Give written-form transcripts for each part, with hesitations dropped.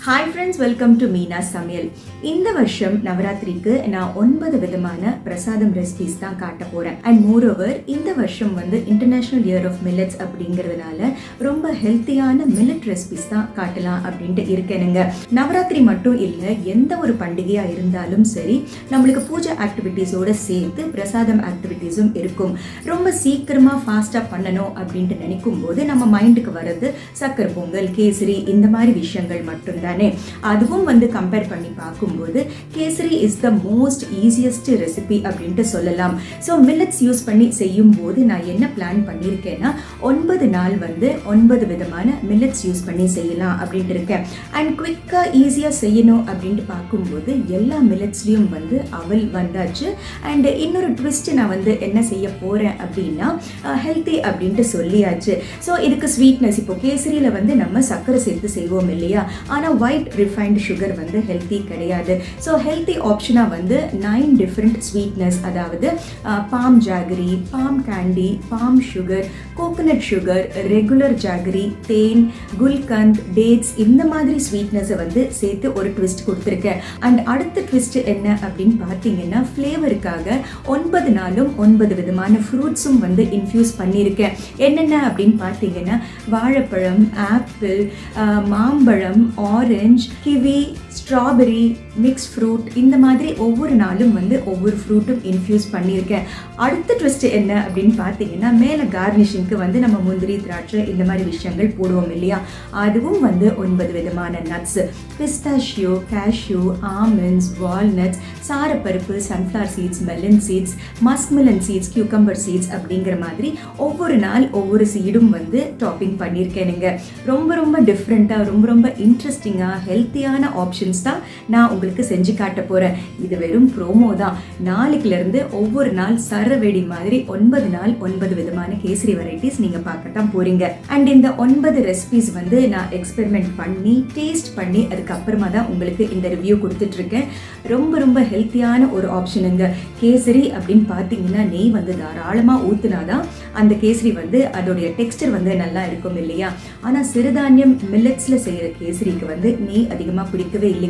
Hi friends, welcome to Meena சமையல். இந்த வருஷம் நவராத்திரிக்கு நான் 9 விதமான பிரசாதம் ரெசிபிஸ் தான் காட்ட போகிறேன். அண்ட் மோரோவர் இந்த வருஷம் இன்டர்நேஷ்னல் இயர் ஆஃப் மில்லட்ஸ் அப்படிங்கிறதுனால ரொம்ப ஹெல்த்தியான மில்லட் ரெசிபிஸ் தான் காட்டலாம் அப்படின்ட்டு இருக்கேனுங்க. நவராத்திரி மட்டும் இல்லை, எந்த ஒரு பண்டிகையாக இருந்தாலும் சரி, நம்மளுக்கு பூஜை ஆக்டிவிட்டீஸோடு சேர்த்து பிரசாதம் ஆக்டிவிட்டீஸும் இருக்கும். ரொம்ப சீக்கிரமாக ஃபாஸ்ட்டாக பண்ணணும் அப்படின்ட்டு நினைக்கும் போது நம்ம மைண்டுக்கு வர்றது சக்கரை பொங்கல், கேசரி, இந்த மாதிரி விஷயங்கள் மட்டும்தான். அதுவும் கம்பேர் பண்ணி பார்க்கும்போது kesari is the most easiest recipe அப்படின்ட்டு சொல்லலாம். ஸோ மில்லட்ஸ் யூஸ் பண்ணி செய்யும் போது நான் என்ன பிளான் பண்ணியிருக்கேன்னா 9 நாள் 9 விதமான மில்லட்ஸ் யூஸ் பண்ணி செய்யலாம் அப்படின்ட்டு இருக்கேன். அண்ட் குவிக்காக ஈஸியாக செய்யணும் அப்படின்ட்டு பார்க்கும்போது எல்லா மில்லட்ஸ்லேயும் அவல் வந்தாச்சு. அண்ட் இன்னொரு ட்விஸ்ட் நான் என்ன செய்ய போகிறேன் அப்படின்னா ஹெல்த்தி அப்படின்ட்டு சொல்லியாச்சு. ஸோ இதுக்கு ஸ்வீட்னஸ், இப்போ கேசரியில் நம்ம சர்க்கரை சேர்த்து செய்வோம் இல்லையா, ஆனால் ஒயிட் ரிஃபைன்டு சுகர் ஹெல்த்தி கிடையாது. ஸோ ஹெல்த்தி ஆப்ஷனாக 9 டிஃப்ரெண்ட் ஸ்வீட்னஸ், அதாவது palm jaggery, palm candy, palm sugar, coconut sugar, regular jaggery, தேன், குல்கந்த், டேட்ஸ், இந்த மாதிரி ஸ்வீட்னஸை சேர்த்து ஒரு ட்விஸ்ட் கொடுத்துருக்கேன். அண்ட் அடுத்த ட்விஸ்ட் என்ன அப்படின்னு பார்த்தீங்கன்னா, ஃப்ளேவருக்காக 9 நாளும் 9 விதமான ஃப்ரூட்ஸும் இன்ஃப்யூஸ் பண்ணியிருக்கேன். என்னென்ன அப்படின்னு பார்த்தீங்கன்னா, வாழைப்பழம், ஆப்பிள், மாம்பழம், orange, kiwi, strawberry, mix fruit, இந்த மாதிரி ஒவ்வொரு நாளும் ஒவ்வொரு ஃப்ரூட்டும் இன்ஃப்யூஸ் பண்ணியிருக்கேன். அடுத்த ட்விஸ்ட் என்ன அப்படின்னு பார்த்தீங்கன்னா, மேலே கார்னிஷிங்க்கு நம்ம முந்திரி, திராட்சை, இந்த மாதிரி விஷயங்கள் போடுவோம் இல்லையா, அதுவும் 9 விதமான nuts, pistachio, cashew, almonds, walnuts, சாரப்பருப்பு, sunflower seeds, melon seeds, muskmelon seeds, cucumber seeds, அப்படிங்கிற மாதிரி ஒவ்வொரு நாள் ஒவ்வொரு சீடும் டாப்பிங் பண்ணியிருக்கேனுங்க. ரொம்ப ரொம்ப டிஃப்ரெண்ட்டாக, ரொம்ப ரொம்ப இன்ட்ரெஸ்டிங்காக ஹெல்த்தியான ஆப்ஷன்ஸ் தான் நான் உங்களுக்கு செஞ்சு காட்ட போகிறேன். இது வெறும் ப்ரோமோ தான். நாளைக்குலேருந்து ஒவ்வொரு நாள் சரவெடி மாதிரி 9 நாள் 9 விதமான கேசரி வெரைட்டிஸ் நீங்கள் பார்க்கத்தான் போகிறீங்க. அண்ட் இந்த 9 ரெசிபிஸ் நான் எக்ஸ்பெரிமெண்ட் பண்ணி டேஸ்ட் பண்ணி அதுக்கப்புறமா தான் உங்களுக்கு இந்த ரிவ்யூ கொடுத்துட்ருக்கேன். ரொம்ப ரொம்ப ஹெல்த்தியான ஒரு ஆப்ஷனுங்க. கேசரி அப்படின்னு பார்த்தீங்கன்னா, நெய் தாராளமாக ஊற்றுனாதான் அந்த கேசரி அதோடைய டெக்ஸ்டர் நல்லா இருக்கும் இல்லையா. ஆனால் சிறுதானியம் மில்லட்ஸில் செய்கிற கேசரிக்கு நெய் அதிகமாக பிடிக்கவே இல்லைங்க.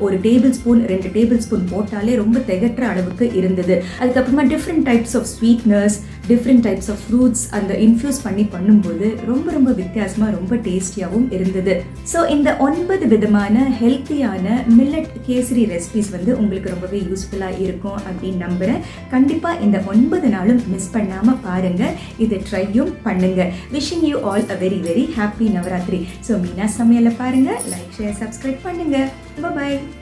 ஒரு டேபிள் ஸ்பூன் 2 டேபிள் ஸ்பூன் போட்டாலே ரொம்ப திகட்டுற அளவுக்கு இருந்தது. அதுக்கப்புறமா different types of sweetness, different types of fruits அந்த இன்ஃப்யூஸ் பண்ணி பண்ணும்போது ரொம்ப ரொம்ப வித்தியாசமாக, ரொம்ப டேஸ்டியாகவும் இருந்தது. ஸோ இந்த 9 விதமான ஹெல்த்தியான மில்லட் கேசரி ரெசிபிஸ் உங்களுக்கு ரொம்பவே யூஸ்ஃபுல்லாக இருக்கும் அப்படின்னு நம்புகிறேன். கண்டிப்பாக இந்த 9 நாளும் மிஸ் பண்ணாமல் பாருங்கள், இதை ட்ரையும் பண்ணுங்க. Wishing you all a very very happy Navaratri. So Meena சமையலை பாருங்கள், லைக், ஷேர், சப்ஸ்கிரைப் பண்ணுங்க. Bye bye.